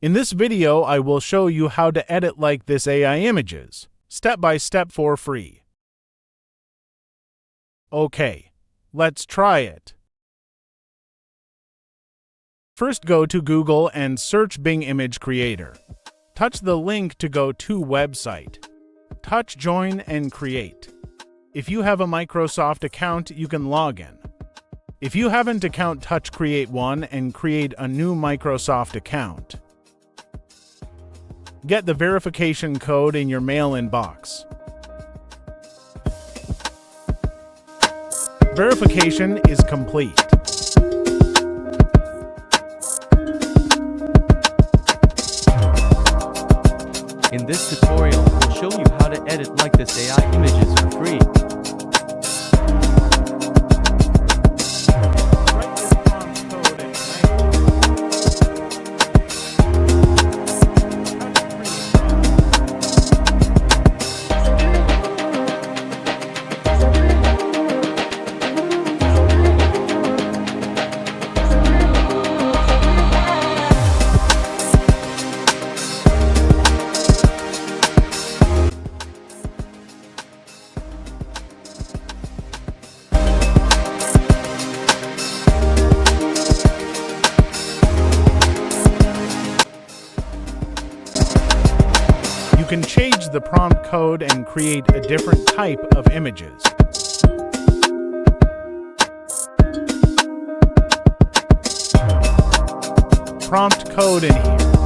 In this video, I will show you how to edit like this AI images, step by step for free. Okay, let's try it. First, go to Google and search Bing Image Creator. Touch the link to go to website. Touch Join and Create. If you have a Microsoft account, you can log in. If you haven't account, touch Create One and create a new Microsoft account. Get the verification code in your mail inbox. Verification is complete. In this tutorial, we'll show you how to edit like this AI images for free. You can change the prompt code and create a different type of images. Prompt code in here.